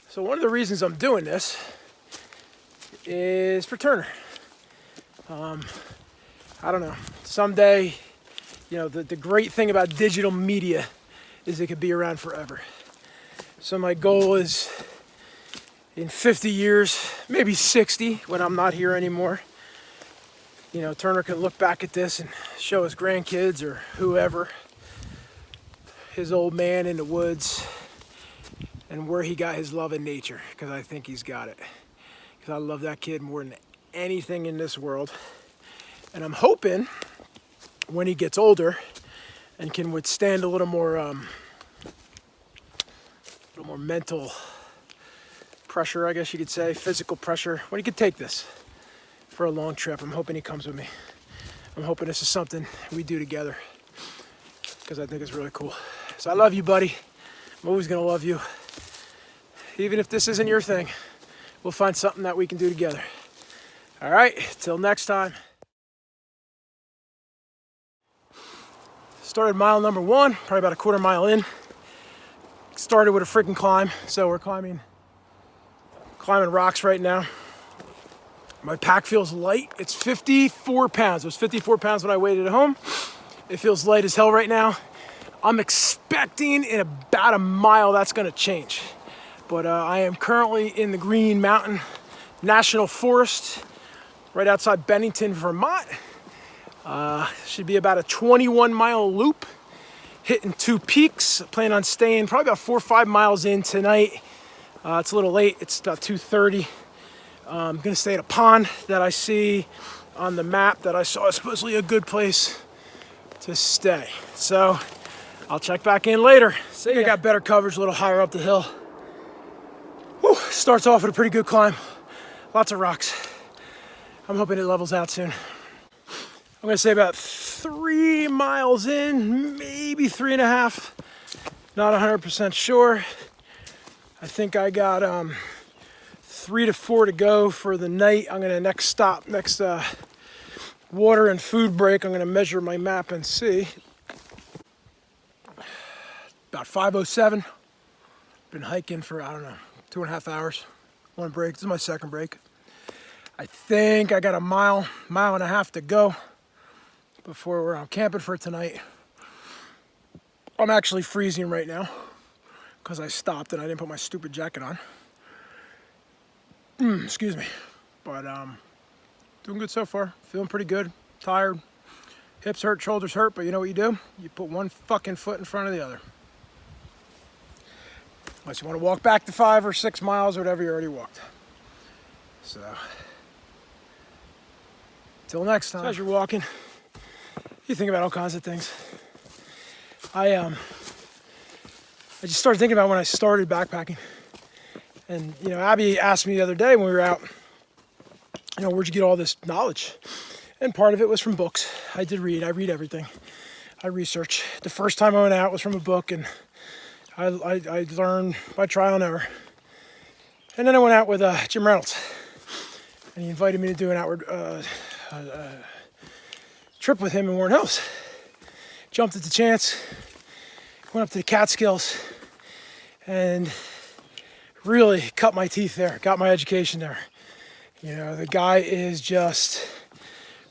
So one of the reasons I'm doing this is for Turner. I don't know, someday, the great thing about digital media is it could be around forever. So my goal is in 50 years, maybe 60, when I'm not here anymore, Turner can look back at this and show his grandkids or whoever his old man in the woods and where he got his love of nature, because I think he's got it. Because I love that kid more than anything in this world. And I'm hoping when he gets older and can withstand a little more mental pressure, I guess you could say, physical pressure, when he could take this for a long trip. I'm hoping he comes with me. I'm hoping this is something we do together, because I think it's really cool. So I love you, buddy. I'm always gonna love you. Even if this isn't your thing, we'll find something that we can do together. All right, till next time. Started mile number 1, probably about a quarter mile in. Started with a freaking climb, so we're climbing rocks right now. My pack feels light. It's 54 pounds. It was 54 pounds when I weighed it at home. It feels light as hell right now. I'm expecting in about a mile that's gonna change. But I am currently in the Green Mountain National Forest, right outside Bennington, Vermont. Should be about a 21-mile loop, hitting 2 peaks. Plan on staying probably about 4 or 5 miles in tonight. It's a little late, it's about 2:30. I'm gonna stay at a pond that I see on the map that I saw is supposedly a good place to stay. So I'll check back in later. See ya. I got better coverage a little higher up the hill. Whew, starts off with a pretty good climb. Lots of rocks. I'm hoping it levels out soon. I'm gonna say about 3 miles in, maybe 3.5. Not 100% sure. I think I got 3 to 4 to go for the night. I'm gonna next water and food break. I'm gonna measure my map and see. About 5:07. Been hiking for, I don't know, 2.5 hours. 1 break, this is my 2nd break. I think I got a mile and a half to go before we're out camping for tonight. I'm actually freezing right now because I stopped and I didn't put my stupid jacket on. Excuse me. But doing good so far. Feeling pretty good. Tired. Hips hurt, shoulders hurt, but you know what you do? You put one fucking foot in front of the other. Unless you want to walk back the 5 or 6 miles or whatever you already walked. So, till next time. So as you're walking, you think about all kinds of things. I just started thinking about when I started backpacking. And, Abby asked me the other day when we were out, where'd you get all this knowledge? And part of it was from books. I read everything. I research. The first time I went out was from a book, and I learned by trial and error. And then I went out with Jim Reynolds, and he invited me to do an outward trip with him in Warren Hills. Jumped at the chance, went up to the Catskills, and really cut my teeth there, got my education there. The guy is just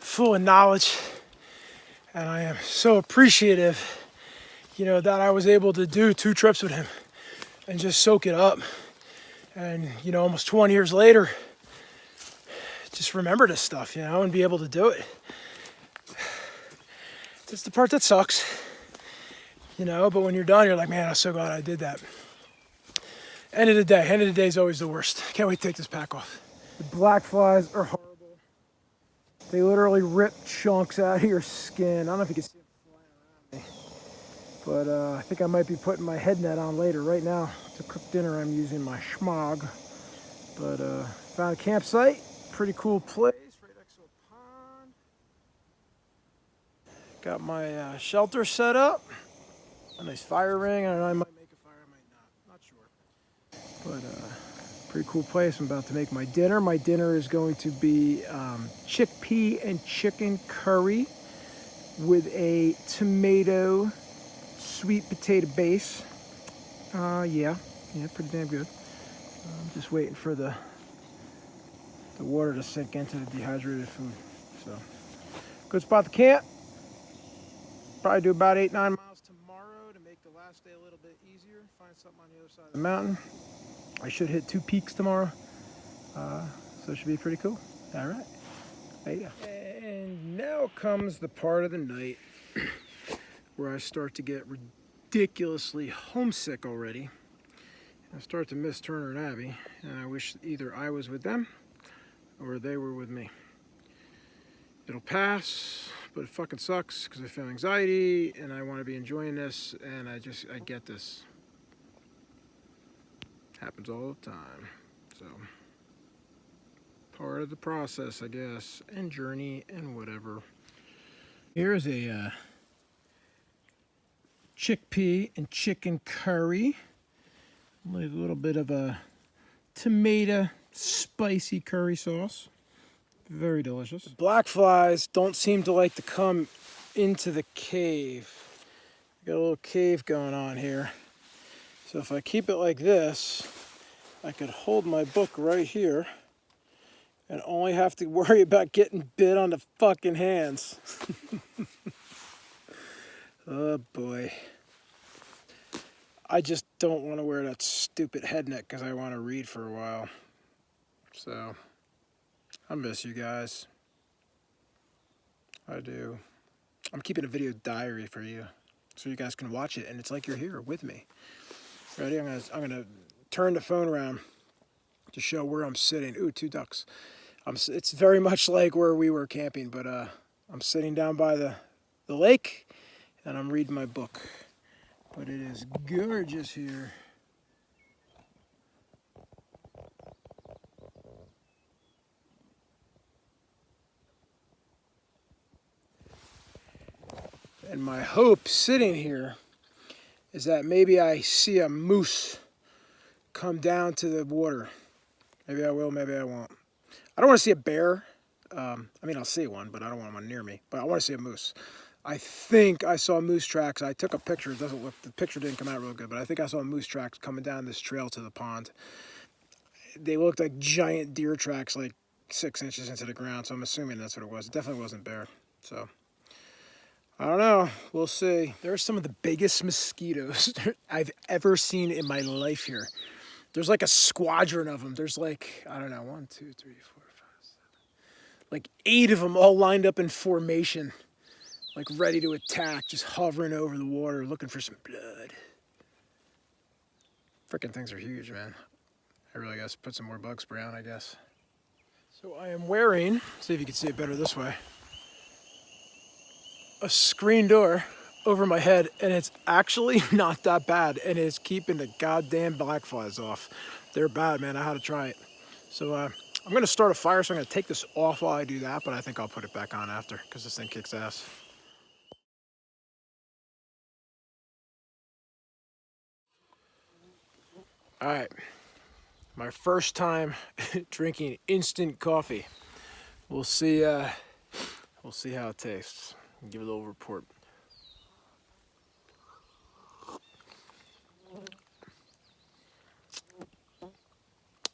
full of knowledge, and I am so appreciative, that I was able to do 2 trips with him and just soak it up. And, almost 20 years later, just remember this stuff, and be able to do it. It's the part that sucks, but when you're done, you're like, man, I'm so glad I did that. End of the day is always the worst. Can't wait to take this pack off. The black flies are horrible. They literally rip chunks out of your skin. I don't know if you can see them flying around me, but I think I might be putting my head net on later. Right now, to cook dinner, I'm using my Schmog. But found a campsite, pretty cool place, right next to a pond. Got my shelter set up. A nice fire ring. I don't know, I might make a fire, I might not sure. But pretty cool place. I'm about to make my dinner. My dinner is going to be chickpea and chicken curry with a tomato sweet potato base. Yeah, pretty damn good. I'm just waiting for the water to sink into the dehydrated food. So, good spot to camp. Probably do about 8-9 miles tomorrow to make the last day a little bit easier. Find something on the other side of the mountain. I should hit 2 peaks tomorrow, so it should be pretty cool. All right, there you go. And now comes the part of the night where I start to get ridiculously homesick already. I start to miss Turner and Abby, and I wish either I was with them or they were with me. It'll pass, but it fucking sucks because I feel anxiety and I want to be enjoying this, and I get this. Happens all the time. So, part of the process, I guess, and journey and whatever. Here's a chickpea and chicken curry. With a little bit of a tomato spicy curry sauce. Very delicious. The black flies don't seem to like to come into the cave. Got a little cave going on here. So if I keep it like this, I could hold my book right here and only have to worry about getting bit on the fucking hands. Oh boy. I just don't want to wear that stupid head net because I want to read for a while. So, I miss you guys. I do. I'm keeping a video diary for you so you guys can watch it and it's like you're here with me. Ready? I'm gonna turn the phone around to show where I'm sitting. Ooh, 2 ducks. It's very much like where we were camping, but I'm sitting down by the lake and I'm reading my book. But it is gorgeous here. And my hope sitting here is that maybe I see a moose come down to the water. Maybe I will, maybe I won't. I don't want to see a bear. I mean, I'll see one, but I don't want one near me. But I want to see a moose. I think I saw moose tracks. I took a picture. It doesn't look, the picture didn't come out real good, but I think I saw moose tracks coming down this trail to the pond. They looked like giant deer tracks, like 6 inches into the ground. So I'm assuming that's what it was. It definitely wasn't bear. So I don't know. We'll see. There are some of the biggest mosquitoes I've ever seen in my life here. There's like a squadron of them. There's like, I don't know, 1, 2, 3, 4, 5, 7, like 8 of them all lined up in formation. Like ready to attack, just hovering over the water, looking for some blood. Frickin' things are huge, man. I really gotta put some more bug spray on, I guess. So I am wearing, see if you can see it better this way, a screen door over my head, and it's actually not that bad, and it's keeping the goddamn black flies off. They're bad, man. I had to try it. So I'm gonna start a fire, so I'm gonna take this off while I do that, but I think I'll put it back on after, because this thing kicks ass. All right, my first time drinking instant coffee. We'll see how it tastes. Give it a little report.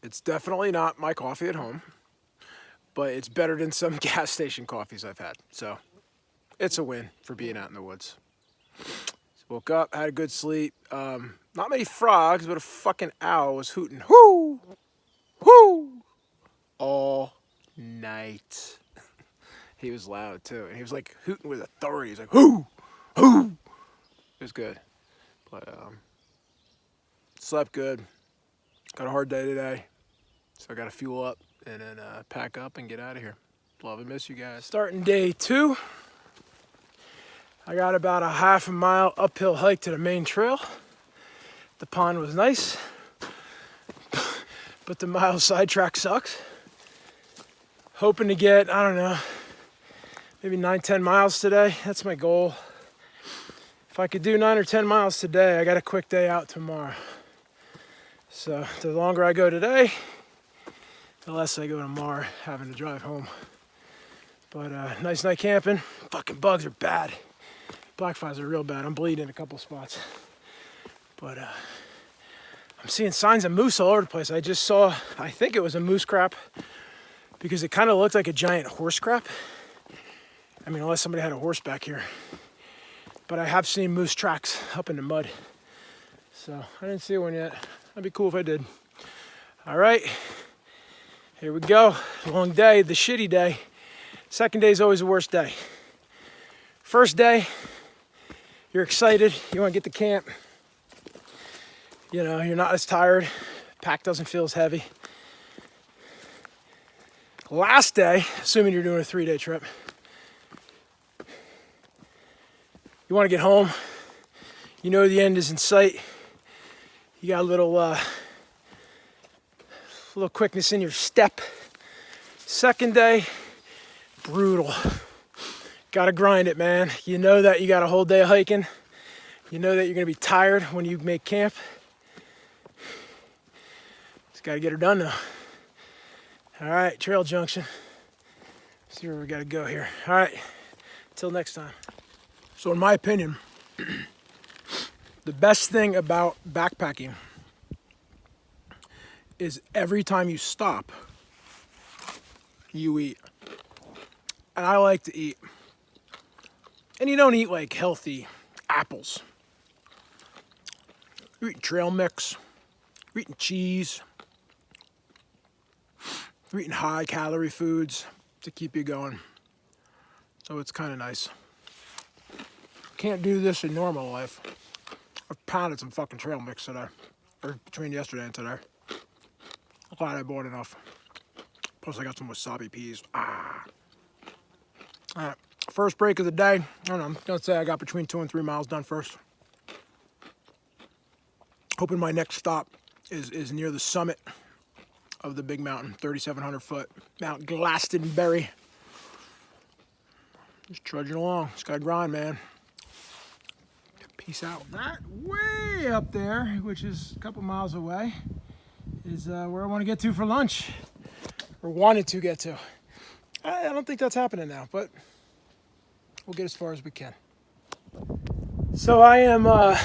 It's definitely not my coffee at home, but it's better than some gas station coffees I've had. So it's a win for being out in the woods. Woke up, had a good sleep. Not many frogs, but a fucking owl was hooting, whoo, whoo, all night. He was loud too, and he was like hooting with authority. He's like, whoo, whoo. It was good, but slept good. Got a hard day today, so I got to fuel up and then pack up and get out of here. Love and miss you guys. Starting day 2. I got about a half a mile uphill hike to the main trail. The pond was nice, but the mile sidetrack sucks. Hoping to get, I don't know, maybe 9-10 miles today. That's my goal. If I could do 9 or 10 miles today, I got a quick day out tomorrow. So the longer I go today, the less I go tomorrow, having to drive home. But nice night camping. Fucking bugs are bad. Black flies are real bad. I'm bleeding in a couple spots. But I'm I'm seeing signs of moose all over the place. I just saw, I think it was a moose crap because it kind of looked like a giant horse crap. I mean, unless somebody had a horse back here. But I have seen moose tracks up in the mud. So I didn't see one yet. That'd be cool if I did. All right, here we go. Long day, the shitty day. Second day is always the worst day. First day, you're excited. You want to get to camp. You know, you're not as tired. Pack doesn't feel as heavy. Last day, assuming you're doing a 3-day trip, you want to get home. You know the end is in sight. You got a little quickness in your step. Second day, brutal. Gotta grind it, man. You know that you got a whole day of hiking. You know that you're gonna be tired when you make camp. Just gotta get her done though. All right, trail junction. See where we gotta go here. All right, till next time. So in my opinion, the best thing about backpacking is every time you stop, you eat. And I like to eat. And you don't eat like healthy apples. You're eating trail mix. You're eating cheese. You're eating high calorie foods to keep you going. So it's kind of nice. Can't do this in normal life. I've pounded some fucking trail mix today. Or between yesterday and today. I'm glad I bought enough. Plus I got some wasabi peas. Alright, first break of the day. I don't know, I'm gonna say I got between 2 and 3 miles done first. Hoping my next stop is near the summit of the big mountain, 3,700 foot, Mount Glastonbury. Just trudging along, just gotta grind, man. Peace out. That way up there, which is a couple miles away, is where I want to get to for lunch, or wanted to get to. I don't think that's happening now, but we'll get as far as we can. So I am on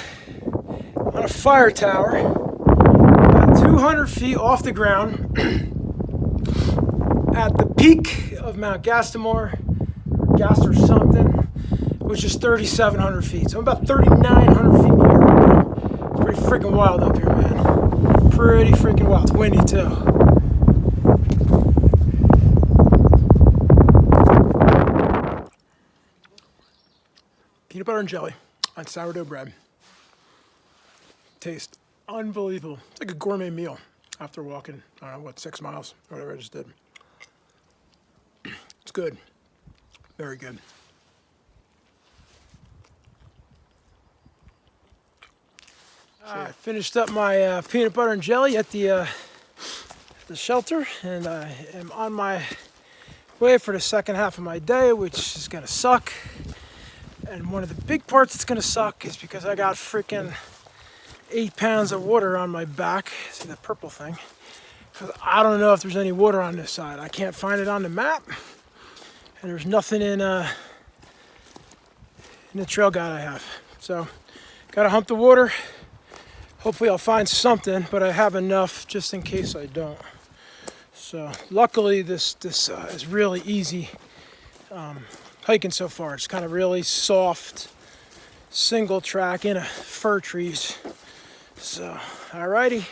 a fire tower, about 200 feet off the ground, at the peak of Mount Gastamore, Gaster something, which is 3,700 feet. So I'm about 3,900 feet in the air right now. It's pretty freaking wild up here, man. Pretty freaking wild. It's windy too. Peanut butter and jelly on sourdough bread. Tastes unbelievable. It's like a gourmet meal after walking, I don't know, 6 miles or whatever I just did. It's good. Very good. I finished up my peanut butter and jelly at the shelter, and I am on my way for the second half of my day, which is gonna suck. And one of the big parts that's gonna suck is because I got freaking 8 pounds of water on my back. See that purple thing? Because I don't know if there's any water on this side. I can't find it on the map, and there's nothing in the trail guide I have. So, gotta hump the water. Hopefully I'll find something, but I have enough just in case I don't. So luckily this is really easy hiking so far. It's kind of really soft, single track in a fir trees. So, alrighty,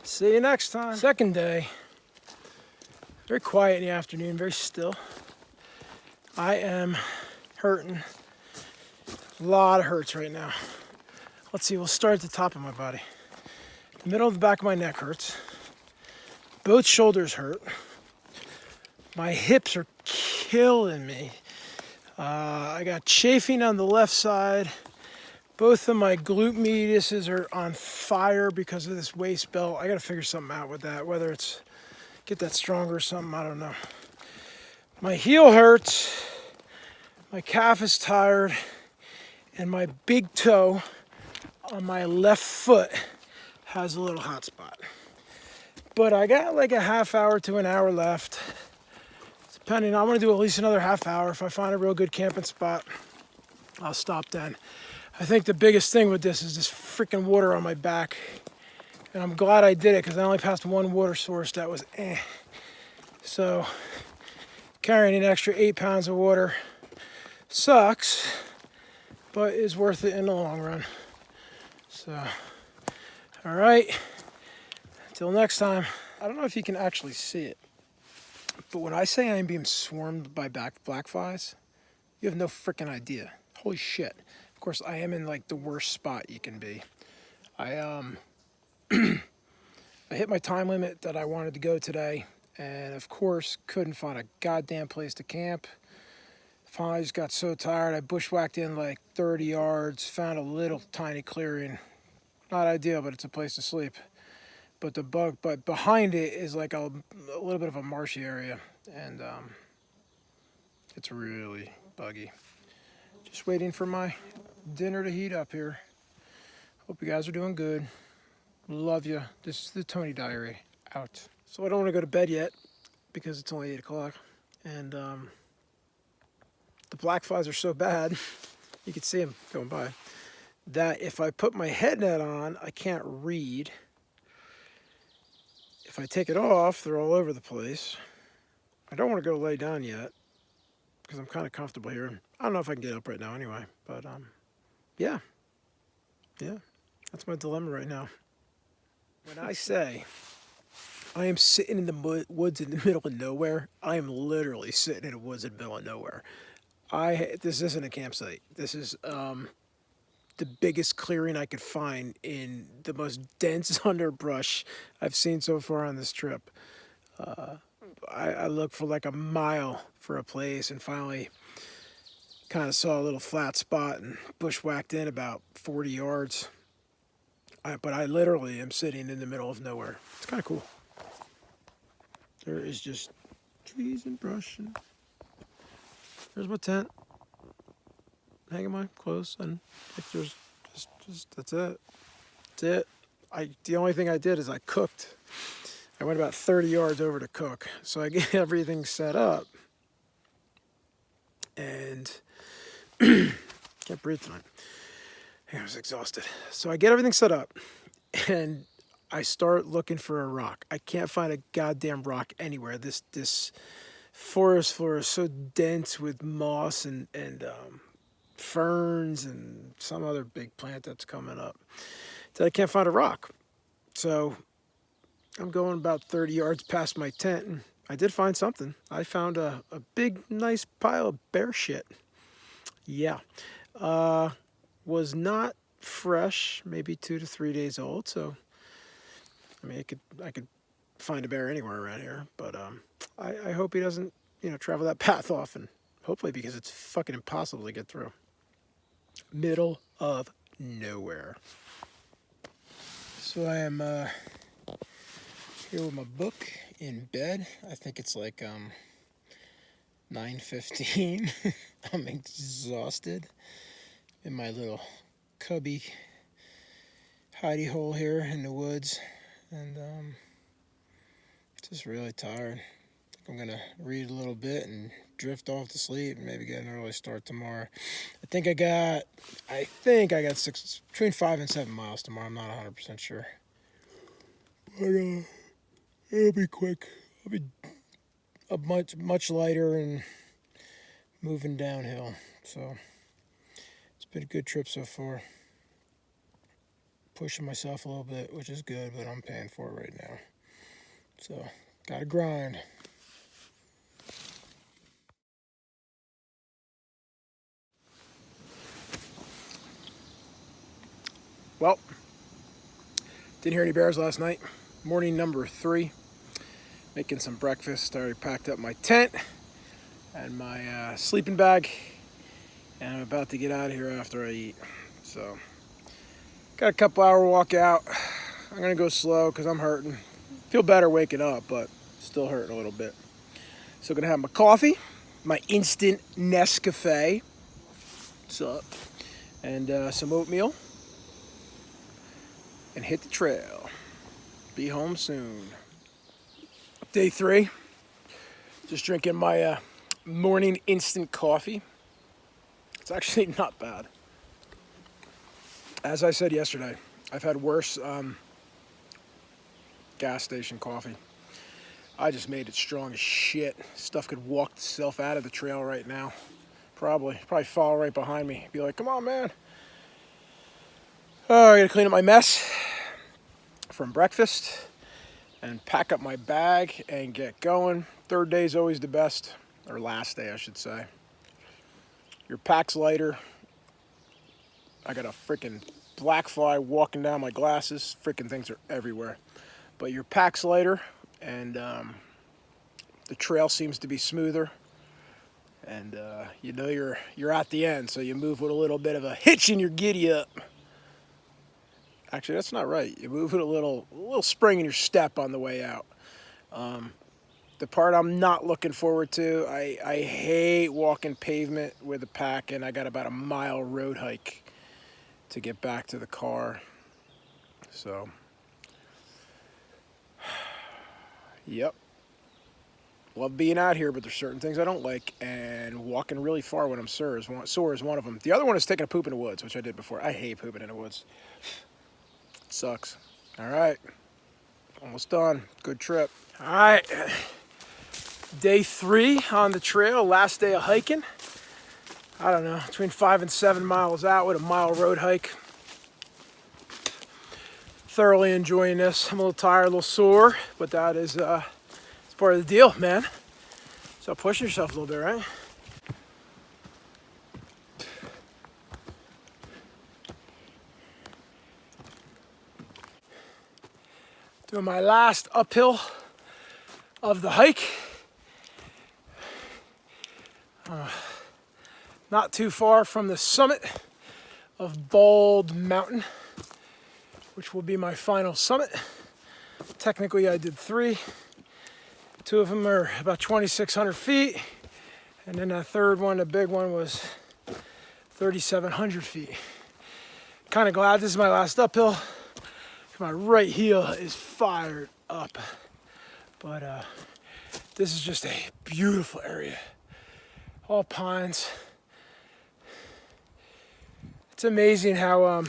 see you next time. Second day, very quiet in the afternoon, very still. I am hurting, a lot of hurts right now. Let's see, we'll start at the top of my body. The middle of the back of my neck hurts. Both shoulders hurt. My hips are killing me. I got chafing on the left side. Both of my glute mediuses are on fire because of this waist belt. I gotta figure something out with that, whether it's get that stronger or something, I don't know. My heel hurts. My calf is tired. And my big toe on my left foot has a little hot spot. But I got like a half hour to an hour left. Depending, I'm gonna do at least another half hour. If I find a real good camping spot, I'll stop then. I think the biggest thing with this is this freaking water on my back. And I'm glad I did it because I only passed one water source that was eh. So carrying an extra 8 pounds of water sucks, but is worth it in the long run. So, all right, until next time. I don't know if you can actually see it, but when I say I'm being swarmed by black flies, you have no freaking idea. Holy shit. Of course, I am in like the worst spot you can be. I hit my time limit that I wanted to go today, and of course couldn't find a goddamn place to camp. Finally just got so tired I bushwhacked in like 30 yards, found a little tiny clearing. Not ideal, but it's a place to sleep. But behind it is like a little bit of a marshy area, and it's really buggy. Just waiting for my dinner to heat up here. Hope you guys are doing good. Love you. This is the Tony Diary. Out. So I don't want to go to bed yet because it's only 8 o'clock. And the black flies are so bad, you can see them going by, that if I put my head net on, I can't read. If I take it off, they're all over the place. I don't want to go lay down yet because I'm kind of comfortable here. I don't know if I can get up right now anyway, but yeah, that's my dilemma right now. When I say I am sitting in the woods in the middle of nowhere, I am literally sitting in the woods in the middle of nowhere. This isn't a campsite. This is the biggest clearing I could find in the most dense underbrush I've seen so far on this trip. I looked for like a mile for a place and finally kind of saw a little flat spot and bushwhacked in about 40 yards. But I literally am sitting in the middle of nowhere. It's kind of cool. There is just trees and brush, and there's my tent, hanging my clothes, and if there's just that's it. That's it. The only thing I did is I cooked. I went about 30 yards over to cook, so I get everything set up, and can't breathe tonight. I was exhausted. So I get everything set up, and I start looking for a rock. I can't find a goddamn rock anywhere. This forest floor is so dense with moss and ferns and some other big plant that's coming up that I can't find a rock. So I'm going about 30 yards past my tent, and I did find something. I found a big, nice pile of bear shit. Yeah. Was not fresh, maybe 2 to 3 days old. So, I mean, I could find a bear anywhere around here, but I hope he doesn't, travel that path often. Hopefully, because it's fucking impossible to get through. Middle of nowhere. So I am here with my book in bed. I think it's like 9:15. I'm exhausted. In my little cubby hidey hole here in the woods, and just really tired. I think I'm gonna read a little bit and drift off to sleep and maybe get an early start tomorrow. I think I got between 5 and 7 miles tomorrow. I'm not 100% sure, but it'll be quick. I'll be much lighter and moving downhill. So been a good trip so far. Pushing myself a little bit, which is good, but I'm paying for it right now. So, gotta grind. Well, didn't hear any bears last night. Morning number 3. Making some breakfast. I already packed up my tent and my sleeping bag. And I'm about to get out of here after I eat. So, got a couple hour walk out. I'm gonna go slow because I'm hurting. Feel better waking up, but still hurting a little bit. So gonna have my coffee, my instant Nescafe. What's up? And some oatmeal. And hit the trail. Be home soon. Day 3. Just drinking my morning instant coffee. It's actually not bad. As I said yesterday, I've had worse gas station coffee. I just made it strong as shit. Stuff could walk itself out of the trail right now. Probably follow right behind me. Be like, come on, man. Oh, I gotta clean up my mess from breakfast and pack up my bag and get going. Third day is always the best, or last day, I should say. Your pack's lighter. I got a freaking black fly walking down my glasses. Freaking things are everywhere. But your pack's lighter, and the trail seems to be smoother. And you know you're at the end, so you move with a little bit of a hitch in your giddy up. Actually, that's not right. You move with a little spring in your step on the way out. The part I'm not looking forward to, I hate walking pavement with a pack, and I got about a mile road hike to get back to the car. So, yep. Love being out here, but there's certain things I don't like, and walking really far when I'm sore is one of them. The other one is taking a poop in the woods, which I did before. I hate pooping in the woods. It sucks. All right. Almost done. Good trip. All right. Day 3 on the trail, last day of hiking. I don't know, between 5 and 7 miles out with a mile road hike. Thoroughly enjoying this. I'm a little tired, a little sore, but that is it's part of the deal, man. So push yourself a little bit, right? Doing my last uphill of the hike. Not too far from the summit of Bald Mountain, which will be my final summit. Technically, I did 3. 2 of them are about 2,600 feet, and then that third one, the big one, was 3,700 feet. Kind of glad this is my last uphill. My right heel is fired up, but this is just a beautiful area. All pines. It's amazing how,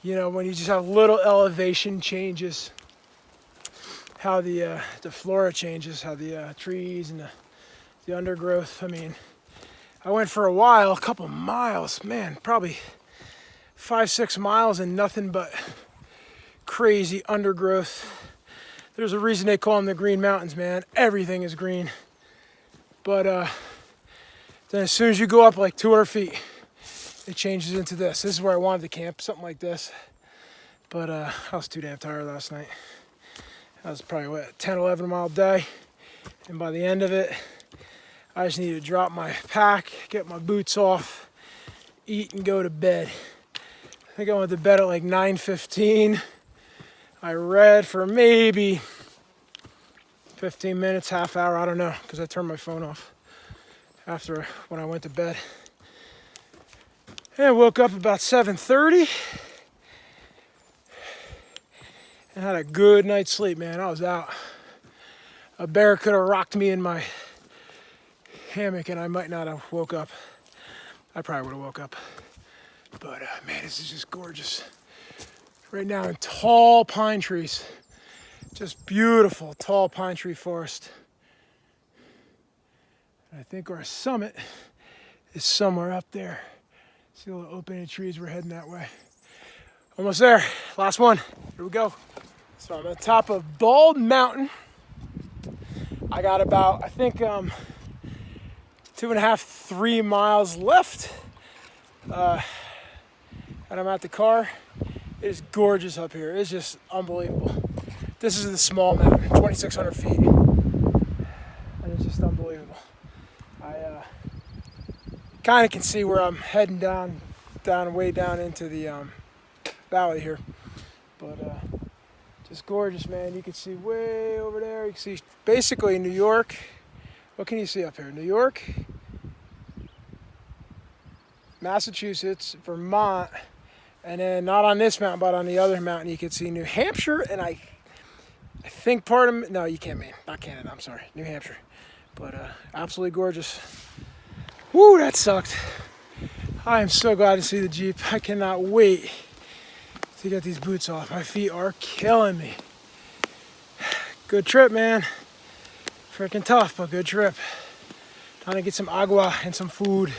you know, when you just have little elevation changes, how the flora changes, how the trees and the undergrowth. I mean, I went for a while, a couple miles, man, probably 5-6 miles and nothing but crazy undergrowth. There's a reason they call them the Green Mountains, man. Everything is green. But then as soon as you go up like 200 feet, it changes into this. This is where I wanted to camp, something like this. But I was too damn tired last night. I was probably, what, a 10, 11 mile day. And by the end of it, I just needed to drop my pack, get my boots off, eat, and go to bed. I think I went to bed at like 9:15. I read for maybe 15 minutes, half hour, I don't know, because I turned my phone off after when I went to bed. And I woke up about 7:30 and had a good night's sleep, man. I was out. A bear could have rocked me in my hammock and I might not have woke up. I probably would have woke up. But man, this is just gorgeous. Right now in tall pine trees. Just beautiful tall pine tree forest. I think our summit is somewhere up there. See all the opening trees, we're heading that way. Almost there, last one, here we go. So I'm at the top of Bald Mountain. I got about, I think 2.5, 3 miles left. And I'm at the car. It is gorgeous up here, it's just unbelievable. This is the small mountain, 2,600 feet. And it's just unbelievable. I kind of can see where I'm heading way down into the valley here. But just gorgeous, man. You can see way over there. You can see basically New York. What can you see up here? New York, Massachusetts, Vermont, and then not on this mountain, but on the other mountain, you can see New Hampshire, and I think part of, no, you can't mean, not Canada, I'm sorry, New Hampshire. But absolutely gorgeous. Woo, that sucked. I am so glad to see the Jeep. I cannot wait to get these boots off. My feet are killing me. Good trip, man. Freaking tough, but good trip. Trying to get some agua and some food.